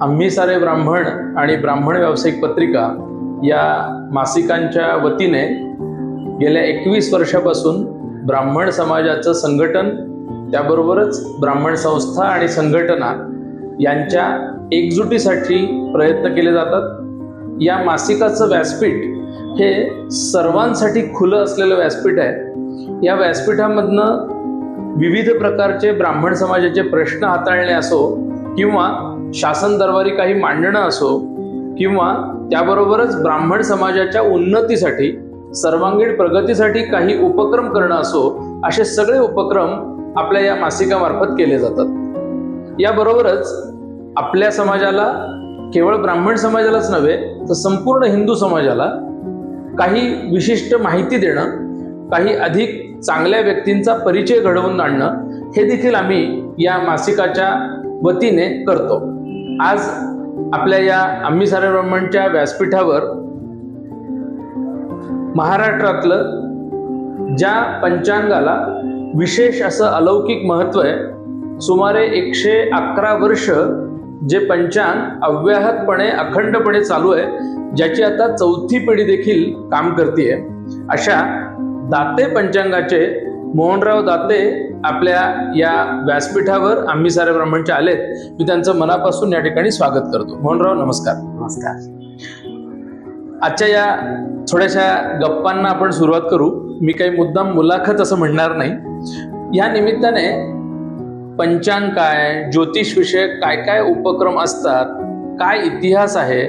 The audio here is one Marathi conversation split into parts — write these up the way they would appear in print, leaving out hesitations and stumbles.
आम्ही सारे ब्राह्मण आणि ब्राह्मण व्यावसायिक पत्रिका या मासिकांच्या वतीने गेल्या 21 वर्षापासून ब्राह्मण समाजाचं संघटन, त्याबरोबरच ब्राह्मण संस्था आणि संघटना यांच्या एकजुटीसाठी प्रयत्न केले जातात। या मासिकाचं व्यासपीठ हे सर्वांसाठी खुलं असलेलं व्यासपीठ आहे। या व्यासपीठामधनं विविध प्रकारचे ब्राह्मण समाजाचे प्रश्न हाताळणे असो, किंवा शासन दरबारी काही मांडणं असो, किंवा त्याबरोबरच ब्राह्मण समाजाच्या उन्नतीसाठी, सर्वांगीण प्रगतीसाठी काही उपक्रम करणं असो, असे सगळे उपक्रम आपल्या या मासिकामार्फत केले जातात। याबरोबरच आपल्या समाजाला, केवळ ब्राह्मण समाजालाच नव्हे तर संपूर्ण हिंदू समाजाला काही विशिष्ट माहिती देणं, काही अधिक चांगल्या व्यक्तींचा परिचय घडवून आणणं, हे देखील आम्ही या मासिकाच्या वतीने करतो। आज आपल्या या आम्ही सारे ब्राह्मणच्या व्यासपीठावर महाराष्ट्रातलं ज्या पंचांगाला विशेष असं अलौकिक महत्त्व आहे, सुमारे 111 वर्ष जे पंचांग अव्याहतपणे, अखंडपणे चालू आहे, ज्याची आता 4थी पिढी देखील काम करते, अशा दाते पंचांगाचे मोहनराव दाते आपल्या या व्यासपीठावर आम्ही सारे ब्राह्मणचे आलेत। मी त्यांचं मनापासून या ठिकाणी स्वागत करतो। मोहनराव, नमस्कार। नमस्कार। आजच्या या थोड्याशा गप्पांना आपण सुरुवात करू। मी काही मुद्दाम मुलाखत असं म्हणणार नाही। या निमित्ताने पंचांग काय, ज्योतिष विषयक काय काय उपक्रम असतात, काय इतिहास आहे,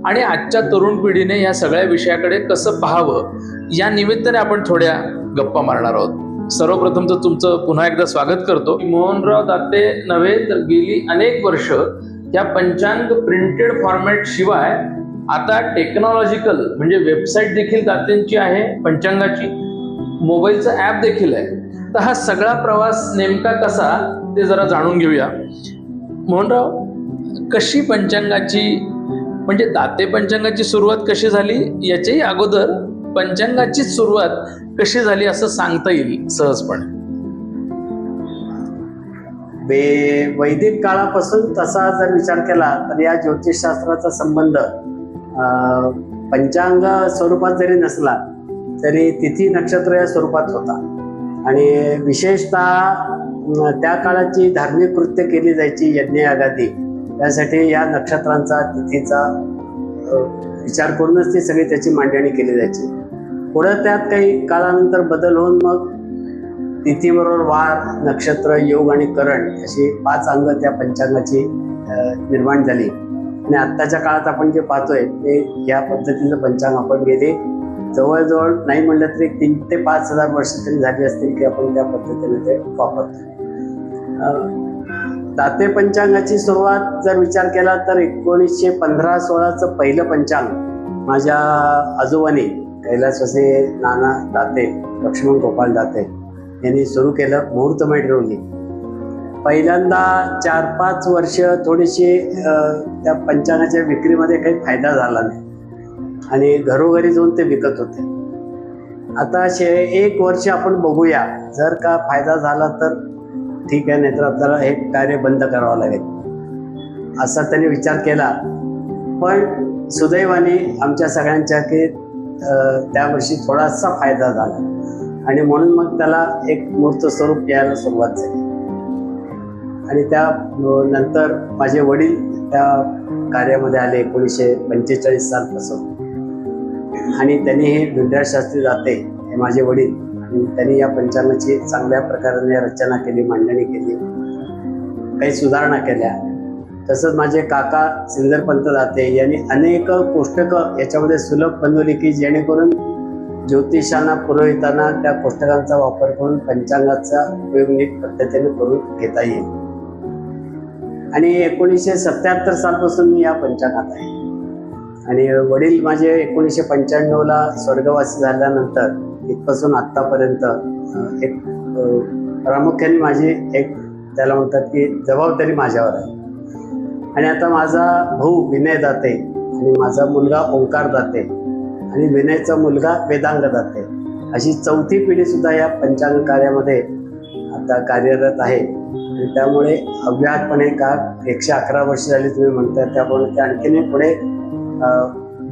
आणि आजच्या तरुण पिढीने या सगळ्या विषयाकडे कसं पाहावं, या निमित्ताने आपण थोड्या गप्पा मारणार आहोत। सर्वप्रथम तर तुमचं पुन्हा एकदा स्वागत करतो। मोहनराव दाते नव्हे तर गेली अनेक वर्ष या पंचांग प्रिंटेड फॉर्मॅट शिवाय आता टेक्नॉलॉजिकल म्हणजे वेबसाईट देखील दातेंची आहे, पंचांगाची मोबाईलचं ॲप देखील आहे। तर हा सगळा प्रवास नेमका कसा ते जरा जाणून घेऊया। मोहनराव, कशी पंचांगाची म्हणजे दाते पंचांगाची सुरुवात कशी झाली, याच्याही अगोदर पंचांगाची सुरुवात कशी झाली असं सांगता येईल सहजपणे? वैदिक काळापासून तसा जर विचार केला तर या ज्योतिषशास्त्राचा संबंध पंचांग स्वरूपात जरी नसला तरी तिथी नक्षत्र या स्वरूपात होता। आणि विशेषतः त्या काळाची धार्मिक कृत्य केली जायची, यज्ञ यागादी, त्यासाठी या नक्षत्रांचा, तिथीचा विचार करूनच ती सगळी त्याची मांडणी केली जायची। पुढं त्यात काही काळानंतर बदल होऊन मग तिथीबरोबर वार, नक्षत्र, योग आणि करण अशी 5 अंग त्या पंचांगाची निर्माण झाली। आणि आत्ताच्या काळात आपण जे पाहतोय ते या पद्धतीचं पंचांग आपण गेले जवळजवळ नाही म्हणलं तरी 3 ते 5 हजार वर्ष तरी झाली असतील की आपण त्या पद्धतीने ते वापरतो। दाते पंचांगाची सुरुवात जर विचार केला तर 1915-16चं पहिलं पंचांग माझ्या आजोबांनी, कैलासवासी नाना दाते, लक्ष्मण गोपाळ दाते यांनी सुरू केलं। मुहूर्तमेढ ठरवली। पहिल्यांदा 4-5 वर्ष थोडीशी त्या पंचांगाच्या विक्रीमध्ये काही फायदा झाला नाही आणि घरोघरी जाऊन ते विकत होते। आता 1 वर्ष आपण बघूया, जर का फायदा झाला तर ठीक आहे, नाहीतर आपल्याला हे कार्य बंद करावं लागेल असा त्यांनी विचार केला। पण सुदैवाने आमच्या सगळ्यांच्या की त्या वर्षी थोडासा फायदा झाला आणि म्हणून मग त्याला एक मूर्त स्वरूप यायला सुरुवात झाली। आणि त्या नंतर माझे वडील त्या कार्यामध्ये आले 1945 सालपासून, आणि त्यांनी हे भिंडराज शास्त्री दाते हे माझे वडील, आणि त्यांनी या पंचांगाची चांगल्या प्रकारे रचना केली, मांडणी केली, काही सुधारणा केल्या। तसंच माझे काका सिंदरपंत दाते यांनी अनेक कोष्टकं याच्यामध्ये सुलभ बनवली की जेणेकरून ज्योतिषांना, पुरोहितांना त्या कोष्टकांचा वापर करून पंचांगाचा उपयोग नीट पद्धतीने करून घेता येईल। आणि 1977 सालपासून मी या पंचांगात आहे। आणि वडील माझे 1995ला स्वर्गवासी झाल्यानंतर इथपासून आत्तापर्यंत एक प्रामुख्याने माझी एक त्याला म्हणतात की जबाबदारी माझ्यावर आहे। आणि आता माझा भाऊ विनय दाते आणि माझा मुलगा ओंकार दाते आणि विनयचा मुलगा वेदांग दाते अशी 4थी पिढी सुद्धा या पंचांग कार्यामध्ये आता कार्यरत आहे। आणि त्यामुळे अव्याहतपणे का 111 वर्ष झाली तुम्ही म्हणताय, त्यामुळे ते आणखीनही पुढे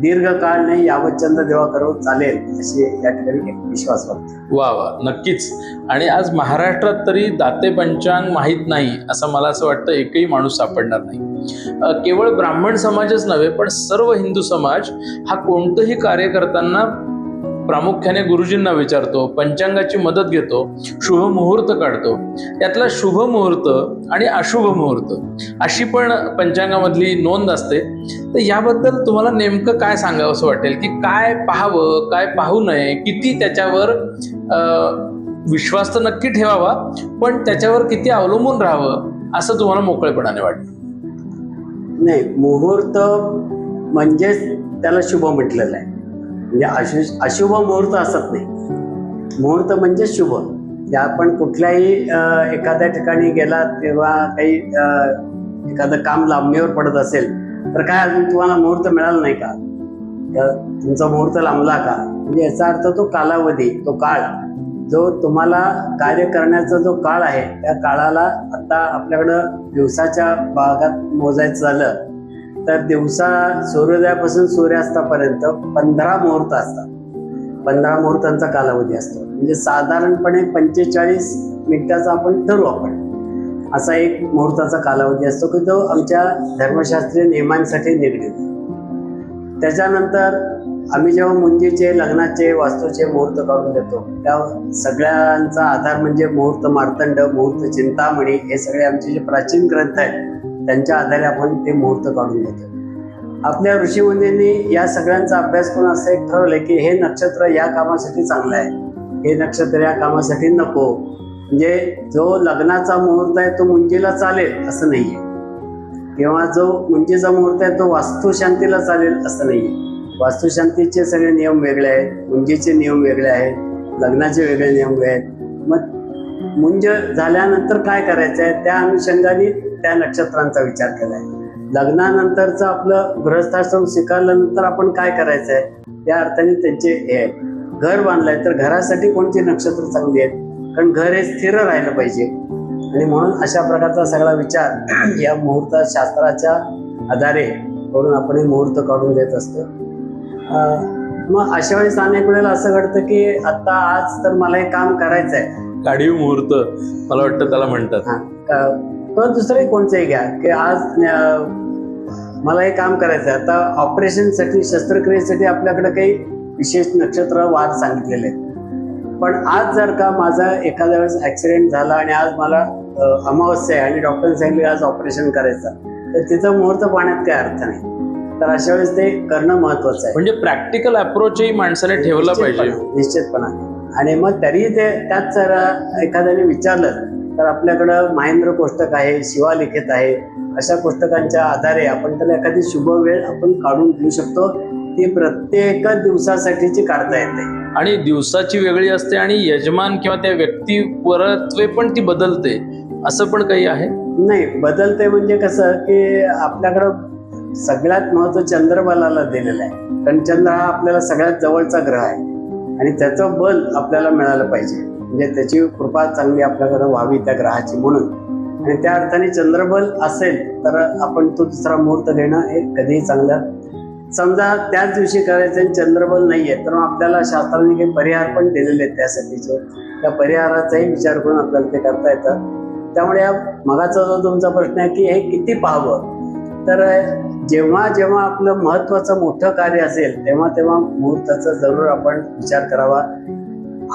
दीर्घकाळ नाही यावतचंद देवा करो चालेल अशी या ठिकाणी एक विश्वास वाटतो. वा वा, नक्कीच. आणि आज महाराष्ट्रात तरी दाते पंचांग माहीत नाही असं मला असं वाटतं एकही माणूस सापडणार नाही. केवळ ब्राह्मण समाजच नव्हे पण सर्व हिंदू समाज हा कोणतंही कार्य करताना प्रामुख्याने गुरुजींना विचारतो, पंचांगाची मदत घेतो, शुभ मुहूर्त काढतो. यातला शुभ मुहूर्त आणि अशुभ मुहूर्त अशी पण पंचांगामधली नोंद असते. तर याबद्दल तुम्हाला नेमकं काय सांगावं असं वाटेल, की काय पाहावं, काय पाहू नये, किती त्याच्यावर विश्वास तर नक्की ठेवावा पण त्याच्यावर किती अवलंबून राहावं असं तुम्हाला मोकळेपणाने वाटतं? नाही, मुहूर्त म्हणजेच त्याला शुभ म्हटलेलं आहे. म्हणजे अशुभ मुहूर्त असत नाही. मुहूर्त म्हणजे शुभ. आपण कुठल्याही एखाद्या ठिकाणी गेला तेव्हा काही एखादं काम लांबणीवर पडत असेल तर काय अजून तुम्हाला मुहूर्त मिळाला नाही का, तुमचा मुहूर्त लांबला का, म्हणजे याचा अर्थ तो कालावधी, तो काळ जो तुम्हाला कार्य करण्याचा जो काळ आहे त्या काळाला आता आपल्याकडं दिवसाच्या भागात मोजायचं झालं तर दिवसा सूर्योदयापासून सूर्यास्तापर्यंत 15 मुहूर्त असतात. 15 मुहूर्तांचा कालावधी असतो. म्हणजे साधारणपणे 45 मिनिटाचा आपण ठरवू आपण असा एक मुहूर्ताचा कालावधी असतो की तो आमच्या धर्मशास्त्रीय नियमांसाठी निगडीत. त्याच्यानंतर आम्ही जेव्हा मुंजीचे, लग्नाचे, वास्तूचे मुहूर्त काढून देतो त्या सगळ्यांचा आधार म्हणजे मुहूर्त मार्तंड, मुहूर्त चिंतामणी, हे सगळे आमचे जे प्राचीन ग्रंथ आहेत त्यांच्या आधारे आपण ते मुहूर्त काढून देतो. आपल्या ऋषीमुनींनी या सगळ्यांचा अभ्यास करून असं एक ठरवलंय की हे नक्षत्र या कामासाठी चांगलं आहे, हे नक्षत्र या कामासाठी नको. म्हणजे जो लग्नाचा मुहूर्त आहे तो मुंजीला चालेल असं नाहीये, किंवा जो मुंजीचा मुहूर्त आहे तो वास्तुशांतीला चालेल असं नाहीये. वास्तुशांतीचे सगळे नियम वेगळे आहेत, मुंजीचे नियम वेगळे आहेत, लग्नाचे वेगळे नियम वेगळे आहेत. मग मुंज झाल्यानंतर काय करायचं आहे त्या अनुषंगाने त्या नक्षत्रांचा विचार केला आहे. लग्नानंतरचं आपलं गृहस्थाश्रम स्वीकारल्यानंतर आपण काय करायचं आहे त्या अर्थाने त्यांचे हे आहे. घर बांधलंय तर घरासाठी कोणती नक्षत्र चांगली आहेत, कारण घर हे स्थिर राहिलं पाहिजे आणि म्हणून अशा प्रकारचा सगळा विचार या मुहूर्त शास्त्राच्या आधारे करून आपण हे मुहूर्त काढून देत असतो. मग अशा वेळेस अनेक वेळेला असं घडतं की आता आज तर मला हे काम करायचं आहे, काढीव मुहूर्त मला वाटतं त्याला म्हणतात. पण दुसरंही कोणतंही घ्या की आज मला हे काम करायचं आहे. आता ऑपरेशनसाठी, शस्त्रक्रियेसाठी आपल्याकडे काही विशेष नक्षत्र वार सांगितलेले आहेत. पण आज जर का माझा एखाद्या वेळेस ॲक्सिडेंट झाला आणि आज मला अमावस्या आहे आणि डॉक्टरने सांगितले आज ऑपरेशन करायचं, तर तिचं मुहूर्त पाहण्यात काही अर्थ नाही. तर अशा वेळेस ते करणं महत्वाचं आहे. म्हणजे प्रॅक्टिकल अप्रोचही माणसाने ठेवला पाहिजे निश्चितपणाने. आणि मग तरीही ते त्यात जर एखाद्याने विचारलं तर आपल्याकडं महेंद्र कोष्टक आहे, शिवालिखित आहे, अशा पुस्तकांच्या आधारे आपण त्याला एखादी शुभ वेळ आपण काढून घेऊ शकतो. ती प्रत्येक दिवसासाठीची काढता येते आणि दिवसाची वेगळी असते आणि यजमान किंवा त्या व्यक्तीवरत्वे पण ती बदलते, असं पण काही आहे? नाही, बदलते म्हणजे कसं की आपल्याकडं सगळ्यात महत्व चंद्रबलाला दिलेलं आहे. कारण चंद्र हा आपल्याला सगळ्यात जवळचा ग्रह आहे आणि त्याचं बल आपल्याला मिळालं पाहिजे, म्हणजे त्याची कृपा चांगली आपल्याकडे व्हावी त्या ग्रहाची म्हणून. आणि त्या अर्थाने चंद्रबल असेल तर आपण तो दुसरा मुहूर्त घेणं हे कधीही चांगलं. समजा त्याच दिवशी करायचं आणि चंद्रबल नाहीये तर मग आपल्याला शास्त्राने काही परिहार पण दिलेले आहेत त्यासाठीचे. त्या परिहाराचाही विचार करून आपल्याला ते करता येतं. त्यामुळे मगाचा जो तुमचा प्रश्न आहे की हे किती पाहावं, तर जेव्हा जेव्हा आपलं महत्वाचं मोठं कार्य असेल तेव्हा तेव्हा मुहूर्ताचा जरूर आपण विचार करावा.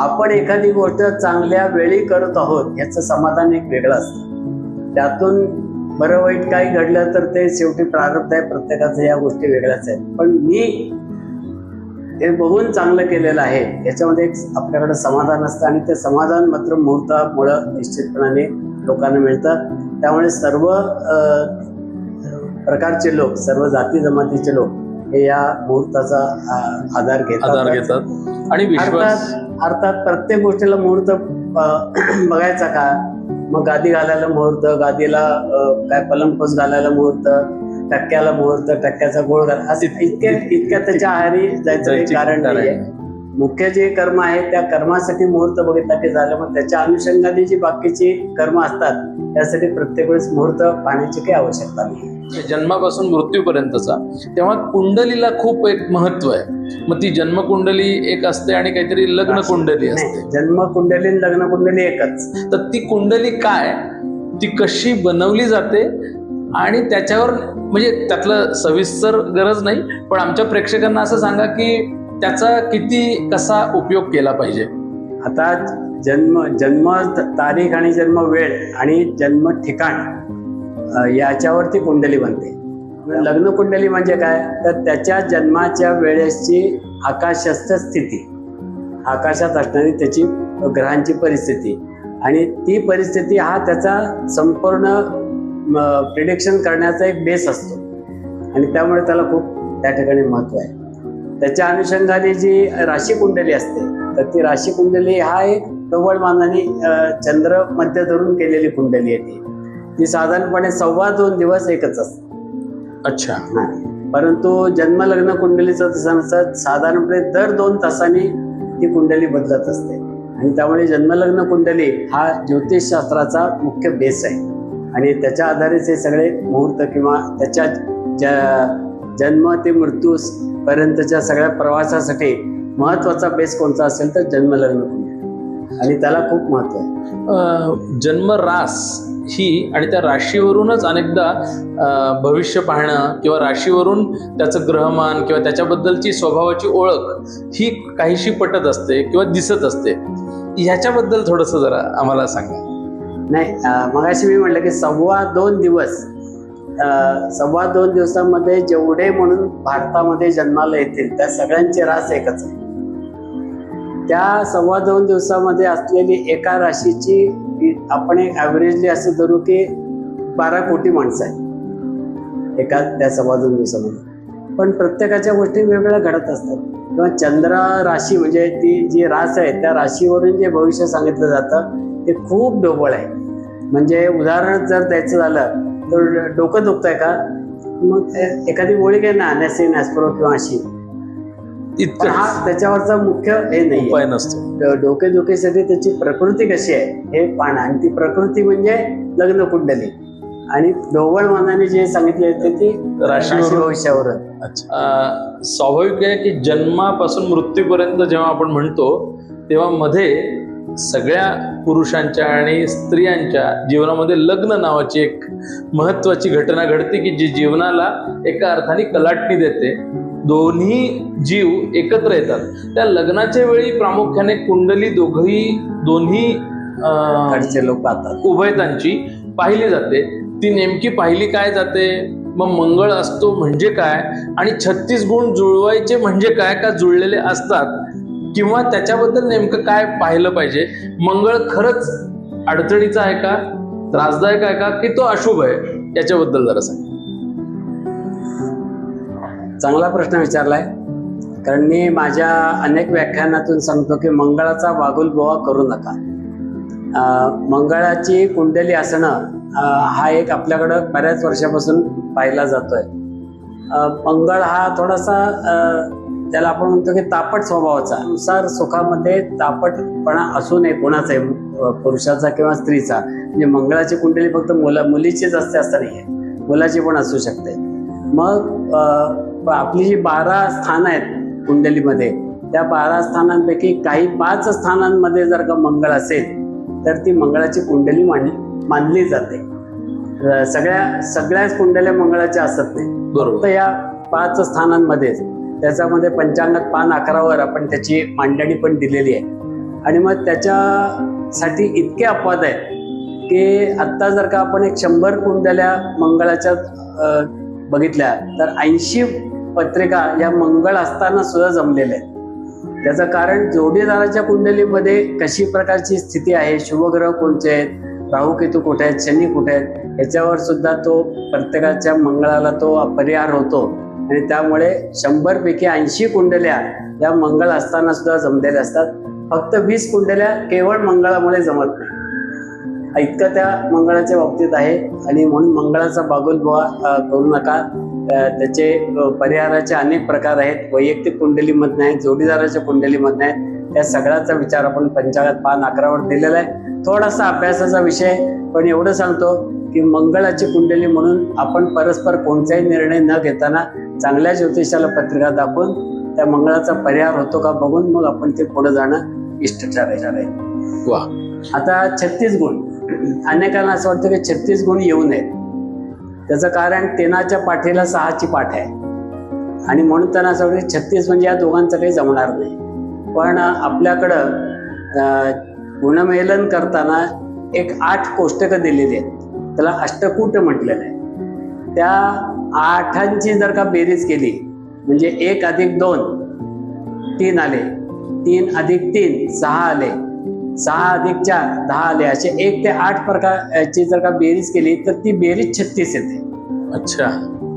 आपण एखादी गोष्ट चांगल्या वेळी करत आहोत याचं समाधान एक वेगळं असतं. त्यातून बरं वाईट काही घडलं तर ते शेवटी प्रारब्ध आहे प्रत्येकाचं, या गोष्टी वेगळ्याच आहेत. पण मी हे बघून चांगलं केलेलं आहे याच्यामध्ये एक आपल्याकडे समाधान असतं आणि ते समाधान मात्र मुहूर्तामुळं निश्चितपणाने लोकांना मिळतं. त्यामुळे सर्व प्रकारचे लोक, सर्व जाती जमातीचे लोक हे या मुहूर्ताचा आधार घेतात आणि विश्वास. अर्थात प्रत्येक गोष्टीला मुहूर्त बघायचा का, मग गादी घालायला मुहूर्त, गादीला काय पलंगपोस घालायला मुहूर्त, टक्क्याला मुहूर्त, टक्क्याचा गोळ घाला, असं इतक्या त्याच्या आहारी जायचं कारण नाहीये. मुख्य जे कर्म आहे त्या कर्मासाठी मुहूर्त बघितला की झालं. मग त्याच्या अनुषंगाने जी बाकीची कर्म असतात त्यासाठी प्रत्येक वेळेस मुहूर्त पाहण्याची काही आवश्यकता नाही. जन्मापासून मृत्यूपर्यंतचा, तेव्हा कुंडलीला खूप एक महत्व आहे. मग ती जन्मकुंडली एक असते आणि काहीतरी लग्न कुंडली असते. नाही, जन्म कुंडली आणि लग्न कुंडली एकच. तर ती कुंडली काय, ती कशी बनवली जाते आणि त्याच्यावर म्हणजे त्यातलं सविस्तर गरज नाही, पण आमच्या प्रेक्षकांना असं सांगा की त्याचा किती कसा उपयोग केला पाहिजे. आता जन्म तारीख आणि जन्म वेळ आणि जन्म ठिकाण याच्यावरती कुंडली बनते. लग्न कुंडली म्हणजे काय, तर त्याच्या जन्माच्या वेळेसची आकाशस्थ स्थिती, आकाशात असणारी त्याची ग्रहांची परिस्थिती आणि ती परिस्थिती हा त्याचा संपूर्ण प्रिडिक्शन करण्याचा एक बेस असतो आणि त्यामुळे त्याला खूप त्या ठिकाणी महत्व आहे. त्याच्या अनुषंगाने जी राशी कुंडली असते तर ती राशी कुंडली हा एक ढोबळमानाने चंद्र मध्य धरून केलेली कुंडली आहे. ती साधारणपणे 2.25 दिवस एकच असते. अच्छा. परंतु जन्म लग्न कुंडलीचं तसं नसतं, साधारणपणे दर 2 तासांनी ती कुंडली बदलत असते आणि त्यामुळे जन्मलग्न कुंडली हा ज्योतिषशास्त्राचा मुख्य बेस आहे आणि त्याच्या आधारेच हे सगळे मुहूर्त किंवा त्याच्या जन्म ते मृत्यू पर्यंतच्या सगळ्या प्रवासासाठी महत्वाचा बेस कोणता असेल तर जन्मलग्न कुंडली आणि त्याला खूप महत्व आहे. जन्म रास ही आणि त्या राशीवरूनच अनेकदा भविष्य पाहणं किंवा राशीवरून त्याचं ग्रहमान किंवा त्याच्याबद्दलची स्वभावाची ओळख ही काहीशी पटत असते किंवा दिसत असते. ह्याच्याबद्दल थोडंसं जरा आम्हाला सांगा. नाही, मगाशी मी म्हटलं की 2.25 दिवस, 2.25 दिवसामध्ये जेवढे म्हणून भारतामध्ये जन्माला येतील त्या सगळ्यांची रास एकच आहे. त्या 2.25 दिवसामध्ये असलेली एका राशीची आपण एक ॲव्हरेजली असं धरू की 12 कोटी माणसं आहेत एका त्या 2.25 दिवसामध्ये. पण प्रत्येकाच्या गोष्टी वेगवेगळ्या घडत असतात किंवा चंद्र राशी म्हणजे ती जी रास आहे त्या राशीवरून जे भविष्य सांगितलं जातं ते खूप ढोबळ आहे. म्हणजे उदाहरण जर द्यायचं झालं तर डोकं दुखतंय का, मग एखादी गोळी घे ना, नॅसिन ॲस्प्रो किंवा अशी, इतकं हा त्याच्यावरचा मुख्य हे नाही उपाय नसतो. डोकेदुखीसाठी त्याची प्रकृती कशी आहे हे पाहणं आणि ती प्रकृती म्हणजे लग्न कुंडली आणि ढोबळ मनाने जे सांगितले ते ती राशी भविष्यावर. स्वाभाविक आहे की जन्मापासून मृत्यूपर्यंत जेव्हा आपण म्हणतो तेव्हा मध्ये सगळ्या पुरुषांच्या आणि स्त्रियांच्या जीवनामध्ये लग्न नावाची एक महत्वाची घटना घडते की जी जीवनाला एका अर्थाने कलाटणी देते. दोन्ही जीव एकत्र येतात. त्या लग्नाच्या वेळी प्रामुख्याने कुंडली दोन्ही कडचे लोक पाहतात, उभयतांची पाहिली जाते. ती नेमकी पाहिली काय जाते, मग मंगळ असतो म्हणजे काय आणि 36 गुण जुळवायचे म्हणजे काय, का जुळलेले असतात किंवा त्याच्याबद्दल नेमकं काय पाहिलं पाहिजे. मंगळ खरंच अडचणीचा आहे का, त्रासदायक आहे का, की तो अशुभ आहे, याच्याबद्दल जरा सांग. चांगला प्रश्न विचारलाय. कारण मी माझ्या अनेक व्याख्यानातून सांगतो की मंगळाचा वागुलबोवा करू नका. मंगळाची कुंडली असणं हा एक आपल्याकडं बऱ्याच वर्षापासून पाहिला जातोय. मंगळ हा थोडासा त्याला आपण म्हणतो की तापट स्वभावाचा, नुसार सुखामध्ये तापटपणा असू नये कोणाचाही, पुरुषाचा किंवा स्त्रीचा. म्हणजे मंगळाची कुंडली फक्त मुलीचीच असते असं नाही आहे, मुलाची पण असू शकते. मग आपली जी 12 स्थानं आहेत कुंडलीमध्ये त्या 12 स्थानांपैकी काही 5 स्थानांमध्ये जर का मंगळ असेल तर ती मंगळाची कुंडली मानली जाते. सगळ्याच कुंडल्या मंगळाच्या असत नाही, फक्त या 5 स्थानांमध्येच. त्याच्यामध्ये पंचांगात पान 11वर आपण त्याची मांडणी पण दिलेली आहे. आणि मग त्याच्यासाठी इतके अपवाद आहेत की आत्ता जर का आपण एक 100 कुंडल्या मंगळाच्या बघितल्या तर 80 पत्रिका या मंगळ असताना सुद्धा जमलेल्या आहेत. त्याचं कारण जोडीदाराच्या कुंडलीमध्ये कशी प्रकारची स्थिती आहे, शुभग्रह कोणते आहेत, राहू केतू कुठे आहेत, शनी कुठे आहेत, याच्यावर सुद्धा तो प्रत्येकाच्या मंगळाला तो अपरिहार होतो. आणि त्यामुळे 100 पैकी 80 कुंडल्या या मंगळ असताना सुद्धा जमलेल्या असतात. फक्त 20 कुंडल्या केवळ मंगळामुळे जमत नाही. इतकं त्या मंगळाच्या बाबतीत आहे आणि म्हणून मंगळाचा बागुलबोवा करू नका. त्याचे परिहाराचे अनेक प्रकार आहेत. वैयक्तिक कुंडलीमधनं आहेत, जोडीदाराच्या कुंडलीमधनं आहेत. त्या सगळ्याचा विचार आपण पंचांगात पान 11 वर दिलेला आहे. थोडासा अभ्यासाचा विषय, पण एवढं सांगतो की मंगळाची कुंडली म्हणून आपण परस्पर कोणताही निर्णय न घेताना चांगल्या ज्योतिषाला पत्रिका दाखवून त्या मंगळाचा परिहार होतो का बघून मग आपण ते पुढे जाणं इष्ट ठरायचं आहे. वा. आता 36 गुण, अनेकांना असं वाटतं की 36 गुण येऊ नयेत. त्याचं कारण 3च्या पाठीला 6ची पाठ आहे आणि म्हणून त्यांना असं वाटतं 36 म्हणजे या दोघांचं काही जमणार नाही. पण आपल्याकडं गुणमेलन करताना एक 8 कोष्टकं दिलेली आहेत, त्याला अष्टकूट म्हटलेलं आहे. त्या 8ची जर का बेरीज केली म्हणजे 1 + 2 3 आले, 3 + 3 6 आले, 6 + 4 10 आले. असे 1 ते 8 प्रकारची जर का बेरीज केली तर ती बेरीज 36 येते. अच्छा.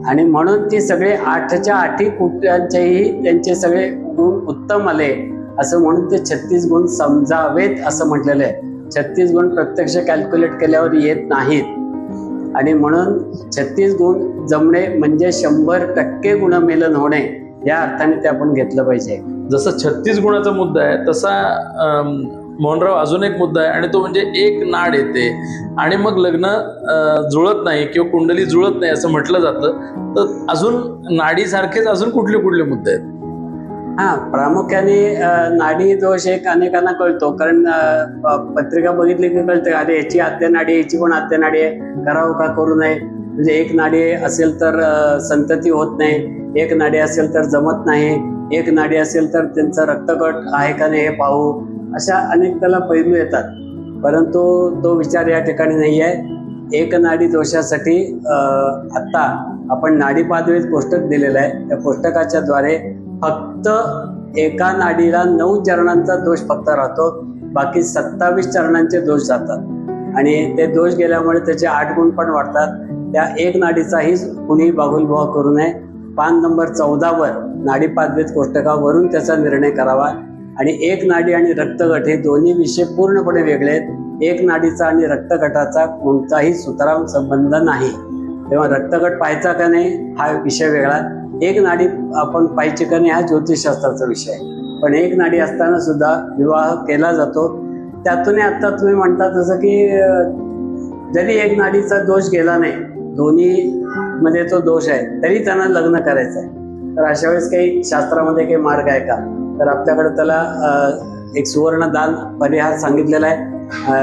आणि म्हणून ती सगळे 8च्या 8 कुटांचेही त्यांचे सगळे गुण उत्तम आले असं म्हणून ते 36 गुण समजावेत असं म्हटलेलं आहे. 36 गुण प्रत्यक्ष कॅल्क्युलेट केल्यावर येत नाहीत आणि म्हणून 36 गुण जमणे म्हणजे 100% गुणमेलन होणे या अर्थाने ते आपण घेतलं पाहिजे. जसं 36 गुणाचा मुद्दा आहे तसा मोहनराव अजून एक मुद्दा आहे आणि तो म्हणजे एक नाड येते आणि मग लग्न जुळत नाही किंवा कुंडली जुळत नाही असं म्हटलं जातं. तर अजून नाडीसारखेच अजून कुठले कुठले मुद्दे आहेत? प्रामुख्याने नाडी दोष एक अनेकांना कळतो, कारण पत्रिका बघितली की कळते अरे याची आद्य नाडी, याची पण आद्य नाडी आहे, करावं का करू नये. म्हणजे एक नाडी असेल तर संतती होत नाही, एक नाडी असेल तर जमत नाही, एक नाडी असेल तर त्यांचा रक्तगट आहे का नाही हे पाहू. अशा अनेक त्याला पैलू येतात, परंतु तो विचार या ठिकाणी नाही आहे. एक नाडी दोषासाठी आत्ता आपण नाडीपादवेत कोष्टक दिलेलं आहे. त्या कोष्टकाच्या द्वारे फक्त एका नाडीला 9 चरणांचा दोष फक्त राहतो, बाकी 27 चरणांचे दोष जातात आणि ते दोष गेल्यामुळे त्याचे 8 गुण पण वाढतात. त्या एक नाडीचाही कुणी बागुलबुवा करू नये. पान नंबर 14 वर नाडीपादवेत कोष्टकावरून त्याचा निर्णय करावा. आणि एक नाडी आणि रक्तगट हे दोन्ही विषय पूर्णपणे वेगळे आहेत. एक नाडीचा आणि रक्तगटाचा कोणताही सुतराम संबंध नाही, तेव्हा रक्तगट पाहायचा का नाही हा विषय वेगळा. एक नाडी आपण पाहिजे का नाही हा ज्योतिषशास्त्राचा विषय आहे. पण एक नाडी असताना सुद्धा विवाह केला जातो. त्यातून आता तुम्ही म्हणता तसं की जरी एक नाडीचा दोष गेला नाही, दोन्ही मध्ये तो दोष आहे, तरी त्यांना लग्न करायचं आहे, तर अशा वेळेस काही शास्त्रामध्ये काही मार्ग आहे का? तर आपल्याकडे त्याला एक सुवर्णदान परिहार सांगितलेला आहे,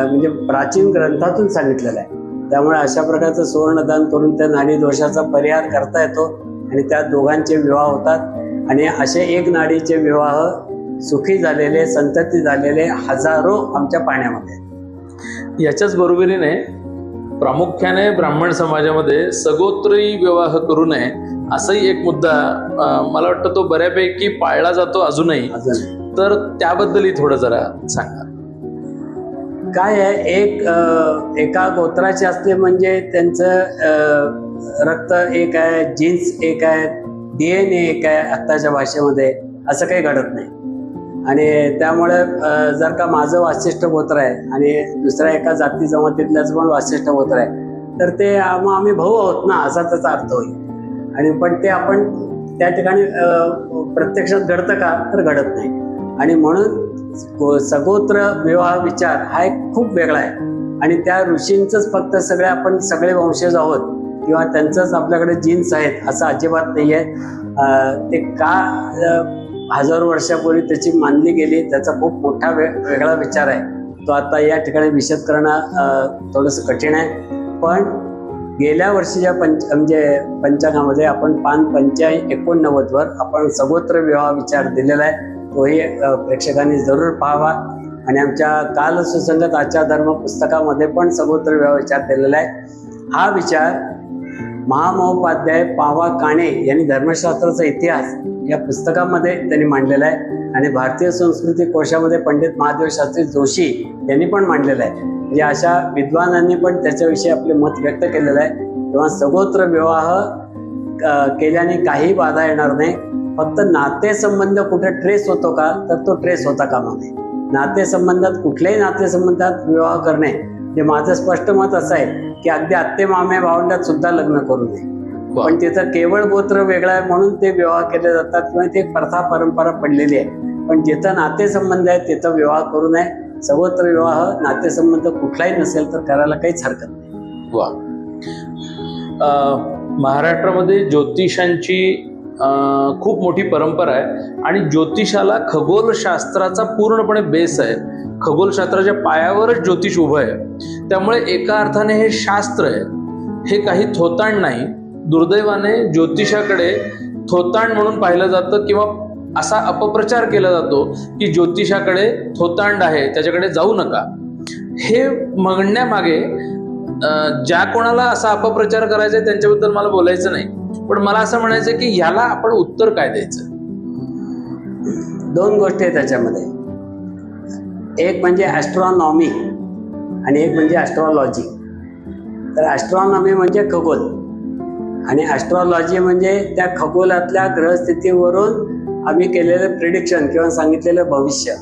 म्हणजे प्राचीन ग्रंथातून सांगितलेला आहे. त्यामुळे अशा प्रकारचं सुवर्णदान करून त्या नाडी दोषाचा परिहार करता येतो आणि त्या दोघांचे विवाह होतात. आणि असे एक नाडीचे विवाह सुखी झालेले, संतती झालेले हजारो आमच्या पाण्यामध्ये. याच्याच बरोबरीने प्रामुख्याने ब्राह्मण समाजामध्ये सगोत्री विवाह करू नये असाही एक मुद्दा मला वाटतं तो बऱ्यापैकी पाळला जातो अजूनही. तर त्याबद्दलही थोडं जरा सांगा. काय आहे, एका गोत्राचे असले म्हणजे त्यांचं रक्त एक आहे, जीन्स एक आहे, DNA एक आहे आत्ताच्या भाषेमध्ये, असं काही घडत नाही. आणि त्यामुळे जर का माझं वासिष्ठ गोत्र आहे आणि दुसऱ्या एका जाती जमातीतल्याच पण वासिष्ठ गोत्र आहे तर ते आम्ही भाऊ आहोत ना असा त्याचा अर्थ होईल. आणि पण ते आपण त्या ठिकाणी प्रत्यक्षात घडतं का तर घडत नाही. आणि म्हणून सगोत्र विवाह विचार हा एक खूप वेगळा आहे आणि त्या ऋषींचंच फक्त आपण सगळे वंशज आहोत किंवा त्यांचंच आपल्याकडे जीन्स आहेत असं अजिबात नाही आहे. ते का हजारो वर्षापूर्वी त्याची मानली गेली त्याचा खूप मोठा वेगळा विचार आहे. तो आता या ठिकाणी विशद करणं थोडंसं कठीण आहे. पण गेल्या वर्षीच्या पंचांगामध्ये आपण पान 89 वर आपण सगोत्र विवाह विचार दिलेला आहे. तोही प्रेक्षकांनी जरूर पाहावा. आणि आमच्या काल सुसंगत आचार धर्म पुस्तकामध्ये पण सगोत्र विवाह विचार दिलेला आहे. हा विचार महामहोपाध्याय पावा काणे यांनी धर्मशास्त्राचा इतिहास या पुस्तकामध्ये त्यांनी मांडलेला आहे. आणि भारतीय संस्कृती कोशामध्ये पंडित महादेव शास्त्री जोशी यांनी पण मांडलेलं आहे. म्हणजे अशा विद्वानांनी पण त्याच्याविषयी आपले मत व्यक्त केलेलं आहे. तेव्हा सगोत्र विवाह केल्याने काही बाधा येणार नाही. फक्त नातेसंबंध कुठे ट्रेस होतो का तर तो ट्रेस होता कामा नये. नातेसंबंधात कुठल्याही नातेसंबंधात विवाह करणे म्हणजे माझं स्पष्ट मत असं आहे की अगदी आत्ते मामे भावंडात सुद्धा लग्न करू नये. वा. पण तिथं केवळ गोत्र वेगळं आहे म्हणून ते विवाह केले जातात किंवा ते प्रथा परंपरा पडलेली आहे. पण जिथं नातेसंबंध आहेत तिथं विवाह करू नये. सर्वत्र विवाह नातेसंबंध कुठलाही नसेल तर करायला काहीच हरकत नाही. वा. महाराष्ट्रामध्ये ज्योतिषांची खूप मोठी परंपरा आहे आणि ज्योतिषाला खगोलशास्त्राचा पूर्णपणे बेस आहे. खगोलशास्त्राच्या पायावरच ज्योतिष उभं आहे. त्यामुळे एका अर्थाने हे शास्त्र आहे, हे काही थोतांड नाही. दुर्दैवाने ज्योतिषाकडे थोतांड म्हणून पाहिलं जातं किंवा असा अपप्रचार केला जातो की ज्योतिषाकडे थोतांड आहे, त्याच्याकडे जाऊ नका. हे म्हणण्यामागे ज्या कोणाला असा अपप्रचार करायचा आहे त्यांच्याबद्दल मला बोलायचं नाही, पण मला असं म्हणायचं की ह्याला आपण उत्तर काय द्यायचं. दोन गोष्टी आहेत त्याच्यामध्ये. एक म्हणजे ॲस्ट्रॉनॉमी आणि एक म्हणजे ॲस्ट्रॉलॉजी. तर ॲस्ट्रॉनॉमी म्हणजे खगोल आणि ॲस्ट्रॉलॉजी म्हणजे त्या खगोलातल्या ग्रहस्थितीवरून आम्ही केलेलं प्रिडिक्शन किंवा सांगितलेलं भविष्य,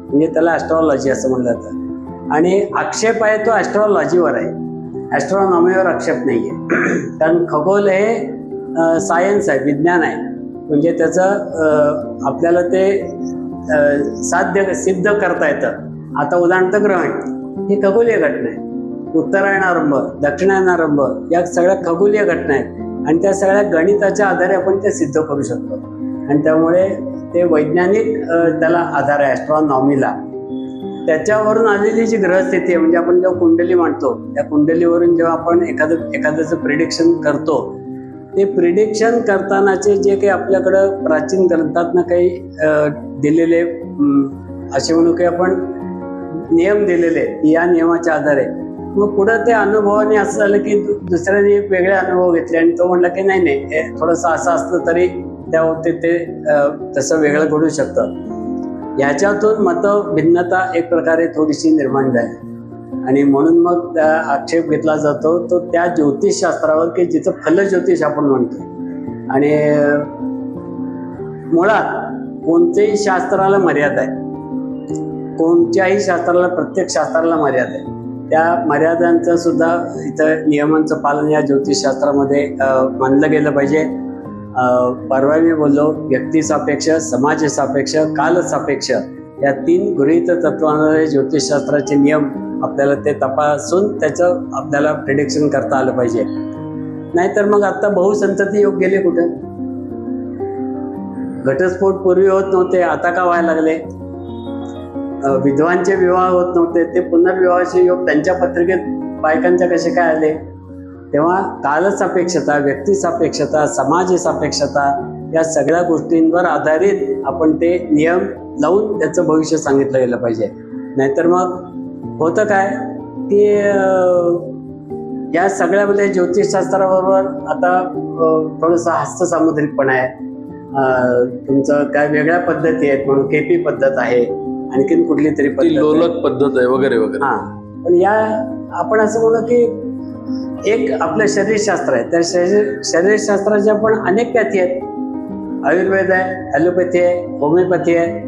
म्हणजे त्याला ॲस्ट्रॉलॉजी असं म्हणलं जातं. आणि आक्षेप आहे तो ॲस्ट्रॉलॉजीवर आहे, ॲस्ट्रॉनॉमीवर आक्षेप नाही आहे. कारण खगोल हे सायन्स आहे, विज्ञान आहे. म्हणजे त्याचं आपल्याला ते सिद्ध करता येतं. आता उदाहरणार्थ ग्रहण ही खगोलीय घटना आहे. उत्तरायणारंभ, दक्षिणायनारंभ या सगळ्या खगोलीय घटना आहेत आणि त्या सगळ्या गणिताच्या आधारे आपण ते सिद्ध करू शकतो. आणि त्यामुळे ते वैज्ञानिक त्याला आधार आहे ॲस्ट्रॉनॉमीला. त्याच्यावरून आलेली जी ग्रहस्थिती आहे, म्हणजे आपण जेव्हा कुंडली मांडतो त्या कुंडलीवरून जेव्हा आपण एखाद्याचं प्रिडिक्शन करतो, ते प्रिडिक्शन करतानाचे जे काही आपल्याकडं प्राचीन ग्रंथातनं काही दिलेले असे म्हणू काही आपण नियम दिलेले, या नियमाच्या आधारे मग पुढं ते अनुभवाने असं झालं की दुसऱ्याने वेगळे अनुभव घेतले आणि तो म्हणला की नाही नाही थोडंसं असं असलं तरी त्या बाबतीत ते तसं वेगळं घडू शकतं. ह्याच्यातून भिन्नता एक प्रकारे थोडीशी निर्माण झाली आणि म्हणून मग त्या आक्षेप घेतला जातो तो त्या ज्योतिषशास्त्रावर की जिथं फलज्योतिष आपण म्हणतो. आणि मुळात कोणत्याही शास्त्राला मर्यादा आहे, कोणत्याही शास्त्राला, प्रत्येक शास्त्राला मर्यादा आहे. त्या मर्यादांचं सुद्धा इथं नियमांचं पालन या ज्योतिषशास्त्रामध्ये मानलं गेलं पाहिजे. परवा मी बोललो व्यक्तिसापेक्ष, समाजसापेक्ष, कालसापेक्ष या 3 गृहीत तत्वांवर ज्योतिषशास्त्राचे नियम आपल्याला ते तपासून त्याचं आपल्याला प्रिडिक्शन करता आलं पाहिजे. नाहीतर मग आता बहुसंतती योग गेले कुठं? घटस्फोट पूर्वी होत नव्हते, आता का व्हायला लागले? विधवांचे विवाह होत नव्हते, ते पुनर्विवाहाचे योग त्यांच्या पत्रिकेत बायकांच्या कसे काय आले? तेव्हा कालसापेक्षता, व्यक्तिसापेक्षता, समाजसापेक्षता या सगळ्या गोष्टींवर आधारित आपण ते नियम लावून त्याचं भविष्य सांगितलं गेलं पाहिजे. नाहीतर मग होतं काय की या सगळ्यामध्ये ज्योतिषशास्त्राबरोबर आता थोडंसं हस्तसामुद्रिकपणा आहे. तुमचं काय वेगळ्या पद्धती आहेत, म्हणून केपी पद्धत आहे, आणखीन कुठली तरी पद्धत, लोलक पद्धत आहे वगैरे वगैरे. पण या आपण असं म्हणू की एक आपलं शरीरशास्त्र आहे, त्या शरीरशास्त्राच्या पण अनेक पॅथी आहेत. आयुर्वेद आहे, ॲलोपॅथी आहे, होमिओपॅथी आहे.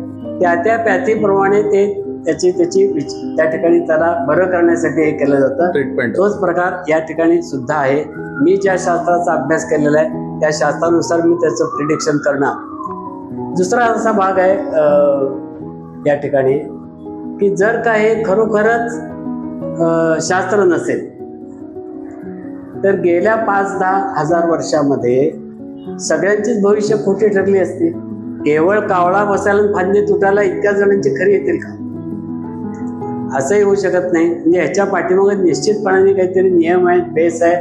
त्या पॅथीप्रमाणे ते त्याची त्या ठिकाणी त्याला बरं करण्यासाठी हे केलं जातं ट्रीटमेंट. तोच प्रकार या ठिकाणी सुद्धा आहे. मी ज्या शास्त्राचा अभ्यास केलेला आहे त्या शास्त्रानुसार मी त्याचं प्रिडिक्शन करणं. दुसरा असा भाग आहे या ठिकाणी की जर का हे खरोखरच शास्त्र नसेल तर गेल्या 5-10 हजार वर्षामध्ये सगळ्यांचीच भविष्य खोटी ठरली असती. केवळ कावळा बसायला फांदी तुटायला इतक्या जणांची खरी येतील का? असंही होऊ शकत नाही. म्हणजे ह्याच्या पाठीमागे निश्चितपणाने काहीतरी नियम आहे, बेस आहे.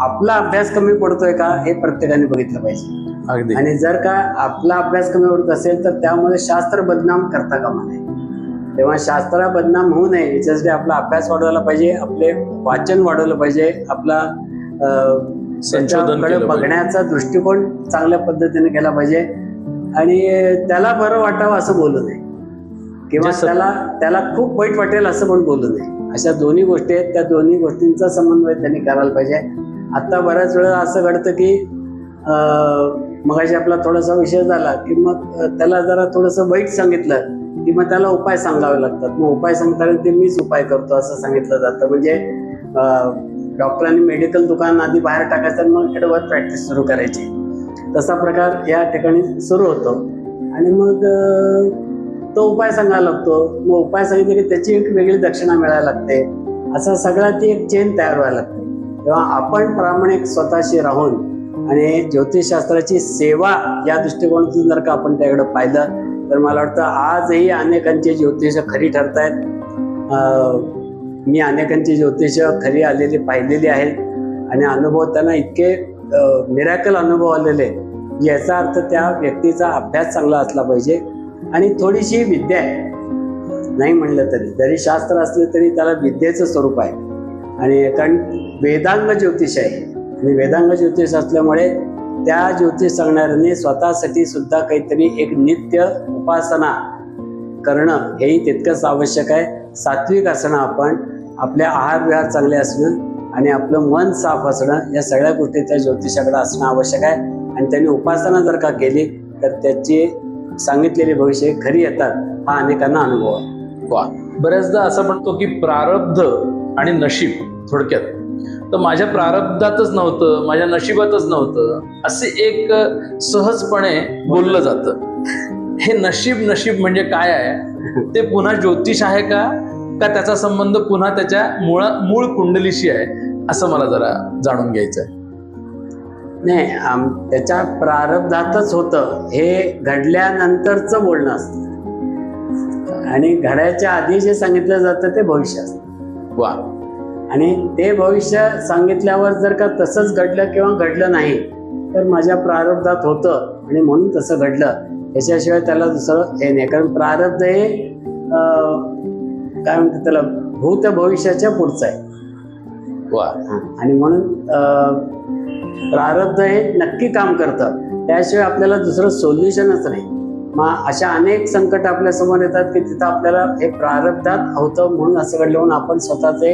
आपला अभ्यास कमी पडतोय का हे प्रत्येकाने बघितलं पाहिजे. आणि जर का आपला अभ्यास कमी पडत असेल तर त्यामुळे शास्त्र बदनाम करता कामा नये. तेव्हा शास्त्र बदनाम होऊ नये याच्यासाठी आपला अभ्यास वाढवला पाहिजे, आपले वाचन वाढवलं पाहिजे, आपला संशोधनाकडे बघण्याचा दृष्टिकोन चांगल्या पद्धतीने केला पाहिजे. आणि त्याला बरं वाटावं असं बोलू नये किंवा त्याला खूप वाईट वाटेल असं पण बोलू नये. अशा दोन्ही गोष्टी आहेत, त्या दोन्ही गोष्टींचा समन्वय त्यांनी करायला पाहिजे. आता बऱ्याच वेळा असं घडतं की मगाशी आपला थोडासा विषय झाला की मग त्याला जरा थोडंसं वाईट सांगितलं की मग त्याला उपाय सांगावे लागतात. मग उपाय सांगताना ते मीच उपाय करतो असं सांगितलं जातं. म्हणजे डॉक्टरांनी मेडिकल दुकान आधी बाहेर टाकायचं आणि मग ॲडव्हान्स प्रॅक्टिस सुरू करायची. तसा प्रकार या ठिकाणी सुरू होतो. आणि मग तो उपाय सांगायला लागतो. मग उपाय सांगितले की त्याची एक वेगळी दक्षिणा मिळायला लागते. असं सगळ्या ती एक चेन तयार व्हायला लागते. तेव्हा आपण प्रामाणिक स्वतःशी राहून आणि ज्योतिषशास्त्राची सेवा या दृष्टिकोनातून जर का आपण त्याकडे पाहिलं तर मला वाटतं आजही अनेकांची ज्योतिष खरी ठरत आहेत. मी अनेकांची ज्योतिष खरी आलेली पाहिलेली आहेत आणि अनुभव त्यांना इतके मिरॅकल अनुभव आलेले, याचा अर्थ त्या व्यक्तीचा अभ्यास चांगला असला पाहिजे आणि थोडीशी विद्या आहे. नाही म्हणलं तरी जरी शास्त्र असलं तरी त्याला विद्येचं स्वरूप आहे. आणि कारण वेदांग ज्योतिष आहे आणि वेदांग ज्योतिष असल्यामुळे त्या ज्योतिष सांगणाऱ्याने स्वतःसाठी सुद्धा काहीतरी एक नित्य उपासना करणं हेही तितकंच आवश्यक आहे. सात्विक असणं, आपण आपले आहार विहार चांगले असणं आणि आपलं मन साफ असणं, या सगळ्या गोष्टी त्या ज्योतिषाकडे असणं आवश्यक आहे. आणि त्यांनी उपासना जर का केली तर त्याची सांगितलेली भविष्य खरी येतात, हा अनेकांना अनुभव आहे. वा, बऱ्याचदा असं म्हणतो की प्रारब्ध आणि नशीब, थोडक्यात तर माझ्या प्रारब्धातच नव्हतं, माझ्या नशिबातच नव्हतं, असे एक सहजपणे बोललं जातं. हे नशीब म्हणजे काय आहे? ते पुन्हा ज्योतिष आहे का त्याचा संबंध पुन्हा त्याच्या मूळ कुंडलीशी आहे, असं मला जरा जाणून घ्यायचं आहे. नाही, त्याच्या प्रारब्धातच होतं हे घडल्यानंतरचं बोलणं असतं आणि घडायच्या आधी जे सांगितलं जातं ते भविष्य असतं. वा. आणि ते भविष्य सांगितल्यावर जर का तसंच घडलं किंवा घडलं नाही तर माझ्या प्रारब्धात होतं आणि म्हणून तसं घडलं, याच्याशिवाय त्याला दुसरं हे नाही. कारण प्रारब्ध हे काय म्हणतात त्याला, भूत भविष्याच्या पुढचं आहे. वा. आणि म्हणून प्रारब्ध हे नक्की काम करतं, त्याशिवाय आपल्याला दुसरं सोल्युशनच नाही. मग अशा अनेक संकट आपल्या समोर येतात की तिथं आपल्याला हे प्रारब्धात होतं म्हणून असं घडलं म्हणून आपण स्वतःचे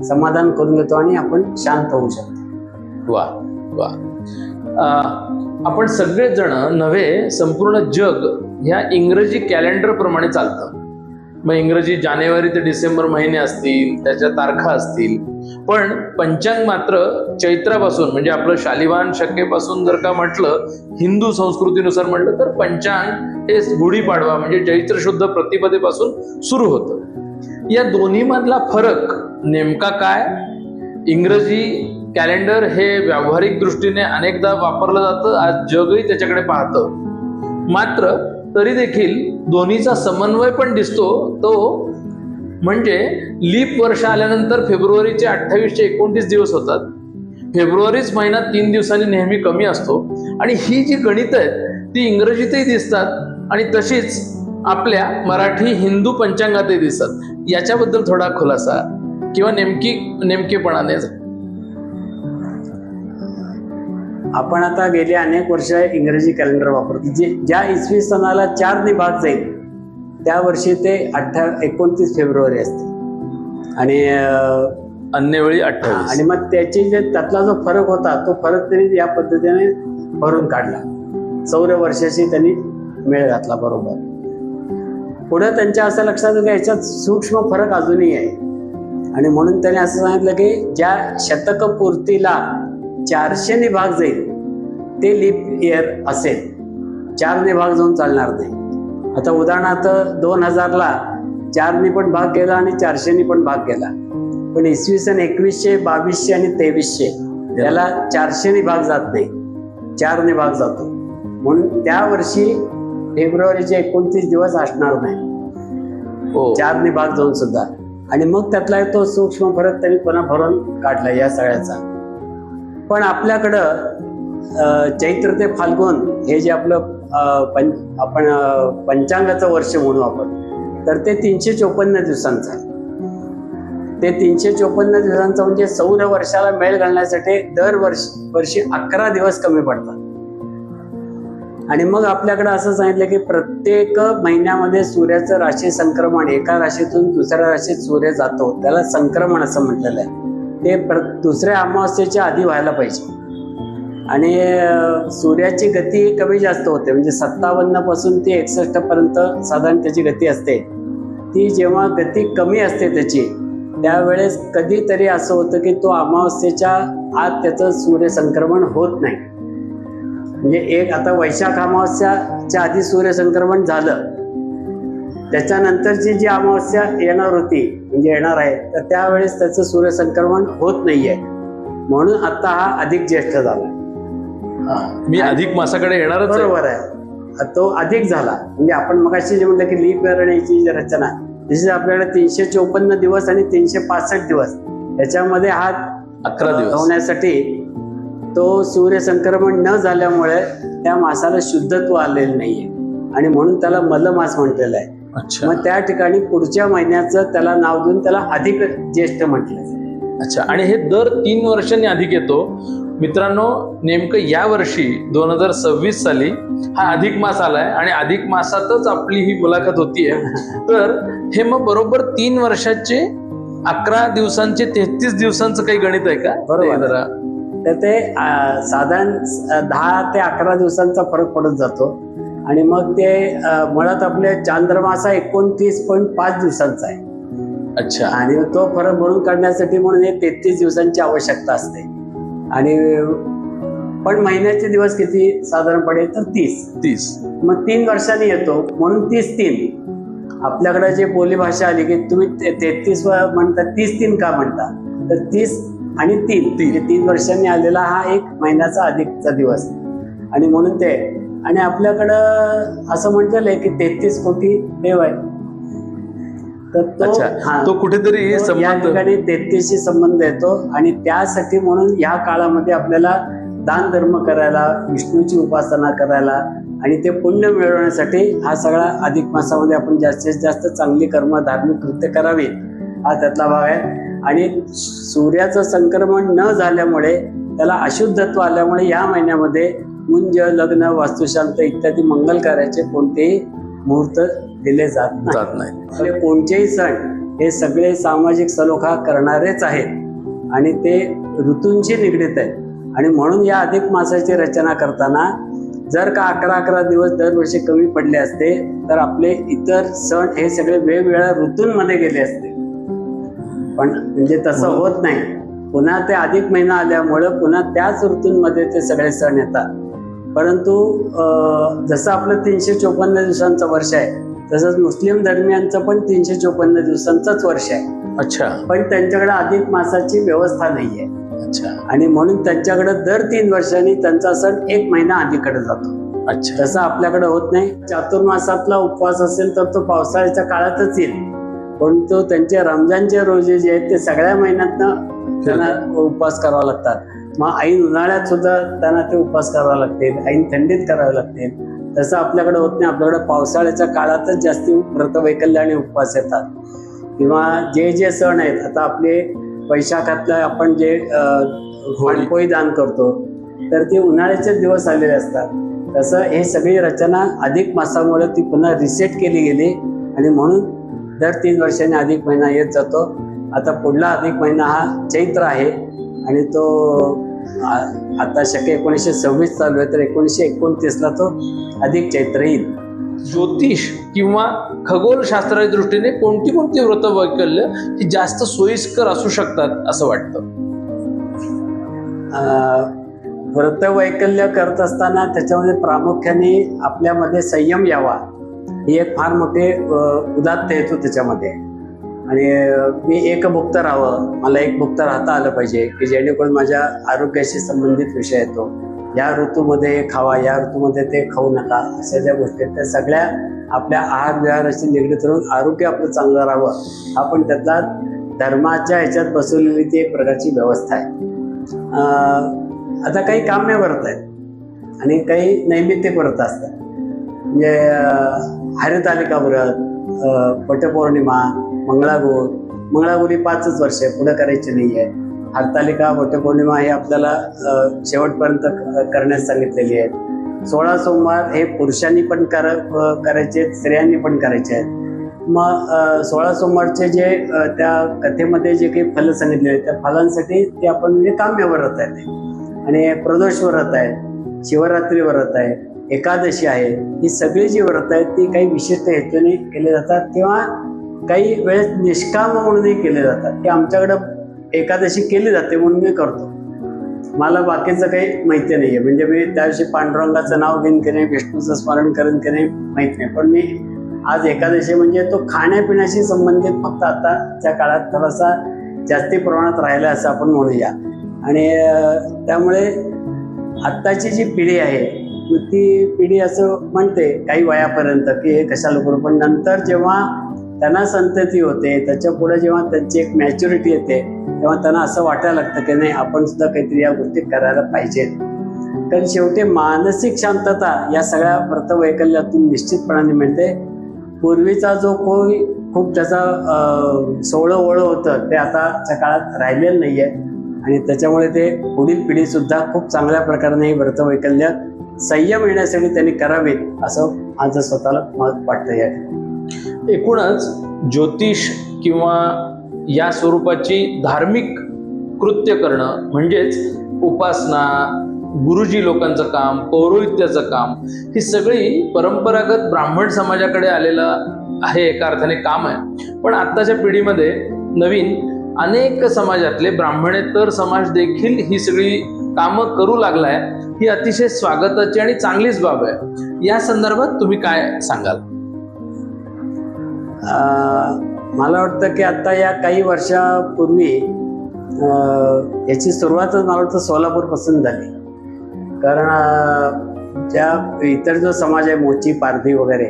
समाधान करून घेतो आणि आपण शांत होऊ शकतो. वा वा. आपण सगळेजण नव्हे, संपूर्ण जग ह्या इंग्रजी कॅलेंडर प्रमाणे चालतं. मग इंग्रजी जानेवारी ते डिसेंबर महिने असतील, त्याच्या तारखा असतील, पण पंचांग मात्र चैत्रापासून, म्हणजे आपलं शालिवान शकेपासून जर का म्हटलं, हिंदू संस्कृतीनुसार म्हटलं तर पंचांग हे गुढीपाडवा म्हणजे चैत्र शुद्ध प्रतिपदेपासून सुरू होतं. या दोन्ही मधला फरक नेमका काय? इंग्रजी कॅलेंडर हे व्यावहारिक दृष्टीने अनेकदा वापरलं जातं, आज जगही त्याच्याकडे पाहतं. मात्र तरी देखील दोन्हीचा समन्वय पण दिसतो. तो म्हणजे लीप वर्ष आल्यानंतर फेब्रुवारीचे 28 ते 29 दिवस होतात. फेब्रुवारीच महिना 3 दिवसांनी नेहमी कमी असतो. आणि ही जी गणित आहेत ती इंग्रजीतही दिसतात आणि तशीच आपल्या मराठी हिंदू पंचांगातही दिसतात. याच्याबद्दल थोडा खुलासा किंवा नेमकेपणाने. आपण आता गेली अनेक वर्ष इंग्रजी कॅलेंडर वापरतो. ज्या इसवी सणाला 4 ने भाग जाईल त्या वर्षी ते 29 फेब्रुवारी असते आणि अन्य वेळी 28. आणि मग त्यातला जो फरक होता तो फरक त्यांनी या पद्धतीने भरून काढला. सौर वर्षाशी त्यांनी मेळ घातला बरोबर. पुढे त्यांच्या असं लक्षात आलं की याच्यात सूक्ष्म फरक अजूनही आहे आणि म्हणून त्यांनी असं सांगितलं की ज्या शतक पूर्तीला 400 ने भाग जाईल ते लीप इयर असेल, 4 ने भाग जाऊन चालणार नाही. आता उदाहरणार्थ 2000ला 4 ने पण भाग केला आणि 400 ने पण भाग केला, पण इसवी सन 2100, 2200 आणि 2300 याला 400 ने भाग जात नाही, 4 ने भाग जातो. म्हणून त्या वर्षी फेब्रुवारीचे 29 दिवस असणार नाही, 4 ने भाग जाऊन सुद्धा. आणि मग त्यातला तो सूक्ष्म फरक त्यांनी पुन्हा भरून काढला या सगळ्याचा. पण आपल्याकडं चैत्र ते फाल्गुन हे जे आपलं आपण पंचांगाचं वर्ष म्हणू आपण, तर ते 354 दिवसांचं आहे. ते 354 दिवसांचं म्हणजे सौर वर्षाला मेळ घालण्यासाठी दरवर्षी 11 दिवस कमी पडतात. आणि मग आपल्याकडे असं सांगितलं की प्रत्येक महिन्यामध्ये सूर्याचं राशी संक्रमण, एका राशीतून दुसऱ्या राशीत सूर्य जातो, त्याला संक्रमण असं म्हटलेलं आहे. ते दुसऱ्या अमावस्येच्या आधी व्हायला पाहिजे. आणि सूर्याची गती कमी जास्त होते, म्हणजे 57 पासून ते 61 पर्यंत साधारण त्याची गती असते. ती जेव्हा गती कमी असते त्याची त्यावेळेस कधीतरी असं होतं की तो अमावस्येच्या आत त्याचं सूर्यसंक्रमण होत नाही. म्हणजे एक आता वैशाख अमावस्याच्या आधी सूर्यसंक्रमण झालं, त्याच्यानंतरची जी अमावस्या येणार होती म्हणजे येणार आहे, तर त्यावेळेस त्याचं सूर्यसंक्रमण होत नाहीये. म्हणून आता हा अधिक ज्येष्ठ झाला. मी अधिक मासाकडे येणारच आहे. बरोबर आहे, तो अधिक झाला. म्हणजे आपण मगाशी जे म्हटलं की लीप इयर आणि याची जी रचना, जशी आपल्याकडे 354 दिवस आणि 365 दिवस, याच्यामध्ये हा 11 दिवस होण्यासाठी तो सूर्यसंक्रमण न झाल्यामुळे त्या मासाला शुद्धत्व आलेलं नाहीये आणि म्हणून त्याला मलमास म्हटलेलं आहे. अच्छा मग त्या ठिकाणी पुढच्या महिन्याचं त्याला नाव देऊन त्याला अधिक ज्येष्ठ म्हटलं. अच्छा. आणि हे दर 3 वर्षांनी अधिक येतो. मित्रांनो, नेमकं या वर्षी 2026 साली हा अधिक मास आलाय आणि अधिक मासातच आपली ही मुलाखत होतीये. तर हे मग बरोबर 3 वर्षाचे 11 दिवसांचे 33 दिवसांचं काही गणित आहे का? बरोबर. ते जरा तर ते साधारण 10 ते 11 दिवसांचा फरक पडत जातो आणि मग ते मुळात आपले चांद्रमासा 29.5 दिवसांचा आहे. अच्छा. आणि तो फरक भरून काढण्यासाठी म्हणून हे 33 दिवसांची आवश्यकता असते. आणि पण महिन्याचे दिवस किती साधारणपणे तर 30. मग 3 वर्षांनी येतो म्हणून 30-3. आपल्याकडे जे बोलीभाषा आली की तुम्ही 33 म्हणता, 30-3 का म्हणता, तर 30 आणि 3 वर्षांनी आलेला हा एक महिन्याचा अधिकचा दिवस आणि म्हणून ते. आणि आपल्याकडं असं म्हटलेलं आहे की 33 कोटी देव आहे. तर तो कुठेतरी या संबंध ठिकाणी 33शी संबंध येतो आणि त्यासाठी म्हणून या काळामध्ये आपल्याला दान धर्म करायला, विष्णूची उपासना करायला आणि ते पुण्य मिळवण्यासाठी हा सगळा अधिक मासामध्ये आपण जास्तीत जास्त चांगली कर्म, धार्मिक कृत्य करावी, हा त्यातला भाग आहे. आणि सूर्याचं संक्रमण न झाल्यामुळे, त्याला अशुद्धत्व आल्यामुळे या महिन्यामध्ये मुंज, लग्न, वास्तुशांत इत्यादी मंगल कार्याचे कोणतेही मुहूर्त दिले जात नाही. आपले कोणतेही सण हे सगळे सामाजिक सलोखा करणारेच आहेत आणि ते ऋतूंशी निगडीत आहेत. आणि म्हणून या अधिक मासाची रचना करताना जर का 11 दिवस दरवर्षी कमी पडले असते तर आपले इतर सण हे सगळे वेगवेगळ्या ऋतूंमध्ये गेले असते. पण म्हणजे तसं होत नाही. पुन्हा ते अधिक महिना आल्यामुळं पुन्हा त्याच ऋतूंमध्ये ते सगळे सण येतात. परंतु जसं आपलं 354 दिवसांचं वर्ष आहे, तसंच मुस्लिम धर्मियांचं पण 354 दिवसांचंच वर्ष आहे. अच्छा. पण त्यांच्याकडे अधिक मासाची व्यवस्था नाहीये. अच्छा. आणि म्हणून त्यांच्याकडे दर 3 वर्षांनी त्यांचा सण 1 महिना अधिकडे जातो. अच्छा. तसं आपल्याकडे होत नाही. चातुर्मासातला उपवास असेल तर तो पावसाळ्याच्या काळातच येईल, परंतु त्यांचे रमजानचे रोजे जे आहेत ते सगळ्या महिन्यातनं त्यांना उपवास करावा लागतात. मग ऐन उन्हाळ्यात सुद्धा त्यांना ते उपवास करावे लागतील, ऐन थंडीत करावे लागतील. तसं आपल्याकडे होत नाही. आपल्याकडे पावसाळ्याच्या काळातच जास्ती व्रतवैकल्य आणि उपवास येतात. किंवा जे सण आहेत, आता आपले वैशाखातलं आपण जे पाणपोई दान करतो तर ते उन्हाळ्याचे दिवस आलेले असतात. तसं हे सगळी रचना अधिक मासामुळे ती पुन्हा रिसेट केली गेली आणि म्हणून दर 3 वर्षांनी अधिक महिना येत जातो. आता पुढला अधिक महिना हा चैत्र आहे आणि तो आता शक्य 1926 चालू आहे, तर 1929ला तो अधिक चैत्र येईल. ज्योतिष किंवा खगोलशास्त्राच्या दृष्टीने कोणती व्रत वैकल्य ही जास्त सोयीस्कर असू शकतात असं वाटतं? व्रत वैकल्य करत असताना त्याच्यामध्ये प्रामुख्याने आपल्यामध्ये संयम यावा, ही एक फार मोठे उदात्त हेतू त्याच्यामध्ये. आणि मी एकभुक्त राहावं, मला एकभुक्त राहता आलं पाहिजे की जेणेकरून माझ्या आरोग्याशी संबंधित विषय येतो. या ऋतूमध्ये हे खावा, या ऋतूमध्ये ते खाऊ नका, अशा ज्या गोष्टी आहेत त्या सगळ्या आपल्या आहार विहाराशी निगडीत राहून आरोग्य आपलं चांगलं राहावं, हा पण त्यातला धर्माच्या ह्याच्यात बसवलेली ती एक प्रकारची व्यवस्था आहे. आता काही काम्य व्रत आहेत आणि काही नैमित्तिक व्रत असतात. म्हणजे हरितालिका व्रत, वटपौर्णिमा, मंगळागौरी 5च वर्ष आहे, पुढे करायची नाही आहे. हरतालिका, वटपौर्णिमा हे आपल्याला शेवटपर्यंत करण्यास सांगितलेली आहेत. 16 सोमवार हे पुरुषांनी पण करायचे आहेत, स्त्रियांनी पण करायचे आहेत. मग 16 सोमवारचे जे त्या कथेमध्ये जे काही फलं सांगितले आहेत त्या फलांसाठी ते आपण म्हणजे काम्य व्रत आहे ते. आणि प्रदोष व्रत आहे, शिवरात्री व्रत आहे, एकादशी आहे. ही सगळी जी व्रत आहेत ती काही विशिष्ट हेतूने केली जातात किंवा काही वेळेस निष्काम म्हणूनही केले जातात, की आमच्याकडं एकादशी केली जाते म्हणून मी करतो. मला बाकीचं काही माहिती नाही आहे, म्हणजे मी त्या दिवशी पांडुरंगाचं नाव घेईन की नाही, विष्णूचं स्मरण करेन की नाही माहीत नाही. पण मी आज एकादशी म्हणजे तो खाण्यापिण्याशी संबंधित फक्त आताच्या काळात थोडासा जास्ती प्रमाणात राहिला असं आपण म्हणूया. आणि त्यामुळे आत्ताची जी पिढी आहे ती पिढी असं म्हणते काही वयापर्यंत की हे कशाला करू, पण नंतर जेव्हा त्यांना संतती होते, त्याच्या पुढे जेव्हा त्यांची एक मॅच्युरिटी येते, तेव्हा त्यांना असं वाटायला लागतं की नाही आपण सुद्धा काहीतरी या गोष्टी करायला पाहिजेत. कारण शेवटी मानसिक शांतता या सगळ्या व्रतवैकल्यातून निश्चितपणाने मिळते. पूर्वीचा जो खूप त्याचा सोहळं ओळं होतं ते आताच्या काळात राहिलेलं नाही आहे. आणि त्याच्यामुळे ते पुढील पिढीसुद्धा खूप चांगल्या प्रकारे हे व्रतवैकल्य संयम येण्यासाठी त्यांनी करावेत असं माझं स्वतःला मत वाटतं. या एकूणच ज्योतिष किंवा या स्वरूपाची धार्मिक कृत्य करणं म्हणजेच उपासना, गुरुजी लोकांचं काम, पौरोहित्याचं काम, ही सगळी परंपरागत ब्राह्मण समाजाकडे आलेलं आहे, एका अर्थाने काम आहे. पण आत्ताच्या पिढीमध्ये नवीन अनेक समाजातले ब्राह्मणेतर समाज देखील ही सगळी कामं करू लागलाय. ही अतिशय स्वागताची आणि चांगलीच बाब आहे. या संदर्भात तुम्ही काय सांगाल? मला वाटतं की आता या काही वर्षापूर्वी याची सुरुवातच मला वाटतं सोलापूरपासून झाली. कारण ज्या इतर जो समाज आहे मोची, पारधी वगैरे,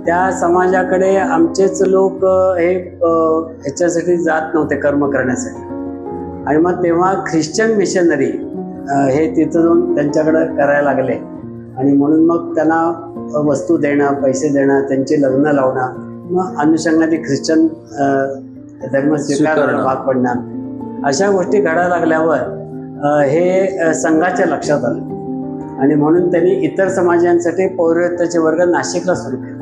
त्या समाजाकडे आमचेच लोक हे ह्याच्यासाठी जात नव्हते कर्म करण्यासाठी. आणि मग तेव्हा ख्रिश्चन मिशनरी हे तिथं जाऊन त्यांच्याकडं करायला लागले. आणि म्हणून मग त्यांना वस्तू देणं, पैसे देणं, त्यांची लग्न लावणं, मग अनुषंगाने ख्रिश्चन धर्म स्वीकारणं भाग पडणं, अशा गोष्टी घडायला लागल्यावर हे संघाच्या लक्षात आलं. आणि म्हणून त्यांनी इतर समाजांसाठी पौरोहित्याचे वर्ग नाशिकला सुरू केले.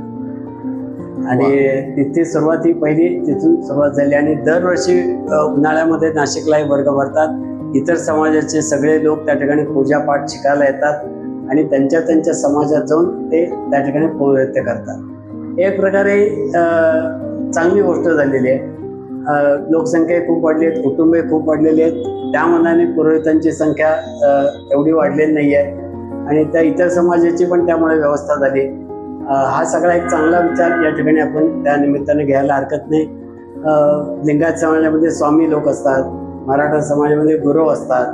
आणि तिथे सुरुवात ही पहिली तिथून सुरुवात झाली. आणि दरवर्षी उन्हाळ्यामध्ये नाशिकला हे वर्ग भरतात. इतर समाजाचे सगळे लोक त्या ठिकाणी पूजापाठ शिकायला येतात आणि त्यांच्या समाजात जाऊन ते त्या ठिकाणी पौरोहित्य करतात. एक प्रकारे चांगली गोष्ट झालेली आहे. लोकसंख्या खूप वाढली आहे, कुटुंबे खूप वाढलेली आहेत, त्या मनाने पुरोहितांची संख्या एवढी वाढलेली नाही आहे. आणि त्या इतर समाजाची पण त्यामुळे व्यवस्था झाली. हा सगळा एक चांगला विचार या ठिकाणी आपण त्या निमित्ताने घ्यायला हरकत नाही. लिंगायत समाजामध्ये स्वामी लोक असतात, मराठा समाजामध्ये गुरु असतात,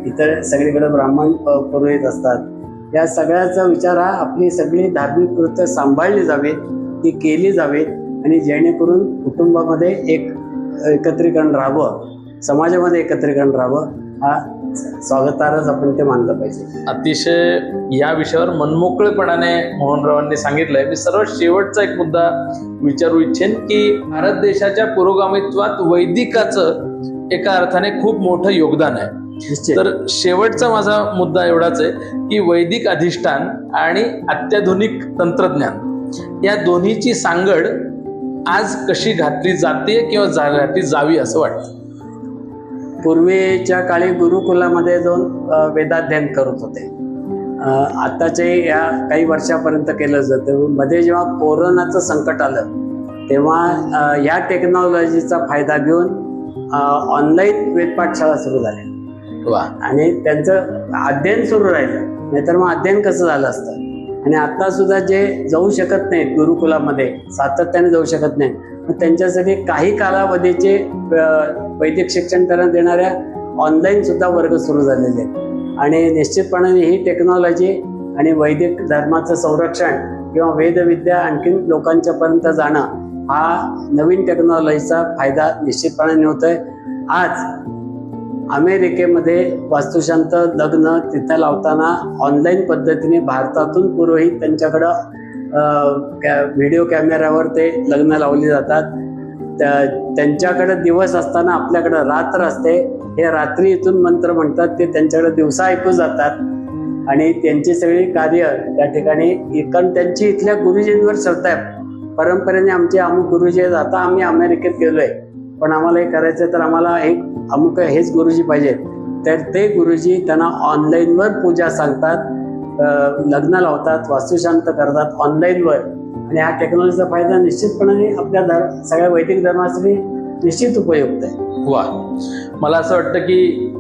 इतर सगळीकडे ब्राह्मण पुरोहित असतात. या सगळ्याचा विचार हा आपली सगळी धार्मिक कृत्य सांभाळली जावी, ती केली जावी आणि जेणेकरून कुटुंबामध्ये एक एकत्रीकरण राहावं, समाजामध्ये एकत्रीकरण राहावं, हा स्वागतार्हच आपण ते मानलं पाहिजे. अतिशय या विषयावर मनमोकळेपणाने मोहनरावांनी सांगितलंय. मी सर्वात शेवटचा एक मुद्दा विचारू इच्छेन की भारत देशाच्या पुरोगामित्वात वैदिकाचं एका अर्थाने खूप मोठं योगदान आहे. तर शेवटचा माझा मुद्दा एवढाच आहे की वैदिक अधिष्ठान आणि अत्याधुनिक तंत्रज्ञान या दोन्हीची सांगड आज कशी घातली जाते किंवा घातली जावी असं वाटतं? पूर्वीच्या काळी गुरुकुलामध्ये जाऊन वेदाध्ययन करत होते. आताचे या काही वर्षापर्यंत केलं जातं. मध्ये जेव्हा कोरोनाचं संकट आलं तेव्हा या टेक्नॉलॉजीचा फायदा घेऊन ऑनलाईन वेदपाठशाळा सुरू झाल्या. आणि त्यांचं अध्ययन सुरू राहिलं, नाहीतर मग अध्ययन कसं झालं असतं. आणि आता सुद्धा जे जाऊ शकत नाहीत गुरुकुलामध्ये, सातत्याने जाऊ शकत नाही, मग त्यांच्यासाठी काही कालावधीचे वैदिक शिक्षण करण्यात देणाऱ्या ऑनलाईन सुद्धा वर्ग सुरू झालेले आहेत. आणि निश्चितपणाने ही टेक्नॉलॉजी आणि वैदिक धर्माचं संरक्षण किंवा वेदविद्या आणखीन लोकांच्यापर्यंत जाणं हा नवीन टेक्नॉलॉजीचा फायदा निश्चितपणाने होतोय. आज अमेरिकेमध्ये वास्तुशांत लग्न तिथं लावताना ऑनलाईन पद्धतीने भारतातून पुरोहित त्यांच्याकडं व्हिडिओ कॅमेऱ्यावर ते लग्न लावली जातात. त्यांच्याकडे दिवस असताना आपल्याकडं रात्र असते. हे रात्री इथून मंत्र म्हणतात, ते त्यांच्याकडे दिवसा ऐकू जातात. आणि त्यांची सगळी कार्य त्या ठिकाणी, कारण त्यांची इथल्या गुरुजींवर श्रद्धा आहे. परंपरेने आमचे अमुक गुरुजी आहेत, आता आम्ही अमेरिकेत गेलोय पण आम्हाला हे करायचं तर आम्हाला एक अमुक हेच गुरुजी पाहिजे, तर ते गुरुजी त्यांना ऑनलाईनवर पूजा सांगतात, लग्न लावतात, वास्तुशांत करतात ऑनलाईनवर. आणि हा टेक्नॉलॉजीचा फायदा निश्चितपणे आपल्या सगळ्या वैदिक धर्मासाठी निश्चित उपयुक्त आहे. वा, मला असं वाटतं की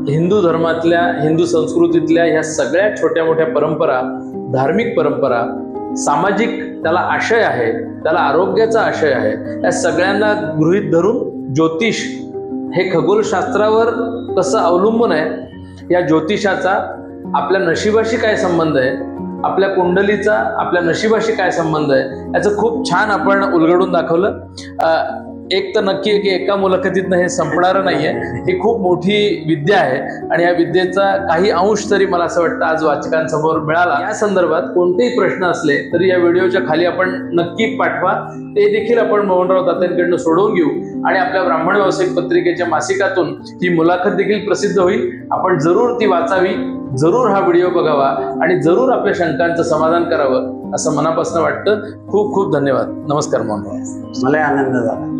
हिंदू धर्मातल्या, हिंदू संस्कृतीतल्या ह्या सगळ्या छोट्या मोठ्या परंपरा, धार्मिक परंपरा, सामाजिक त्याला आशय आहे, त्याला आरोग्याचा आशय आहे, या सगळ्यांना गृहीत धरून ज्योतिष हे खगोलशास्त्रावर कसं अवलंबून आहे, या ज्योतिषाचा आपल्या नशिबाशी काय संबंध आहे, आपल्या कुंडलीचा आपल्या नशिबाशी काय संबंध आहे, याचं खूप छान आपण उलगडून दाखवलं. एक तर नक्की आहे की एका मुलाखतीतनं हे संपणारं नाहीये, ही खूप मोठी विद्या आहे आणि या विद्येचा काही अंश तरी मला असं वाटतं आज वाचकांसमोर मिळाला. या संदर्भात कोणतेही प्रश्न असले तरी या व्हिडिओच्या खाली आपण नक्की पाठवा, ते देखील आपण मोहनराव तात्यांकडनं सोडवून घेऊ आणि आपल्या ब्राह्मण व्यावसायिक पत्रिकेच्या मासिकातून ही मुलाखत देखील प्रसिद्ध होईल. आपण जरूर ती वाचावी, जरूर हा व्हिडिओ बघावा आणि जरूर आपल्या शंकांचं समाधान करावं असं मनापासून वाटतं. खूप खूप धन्यवाद. नमस्कार मोहनराव. मलाही आनंद झाला.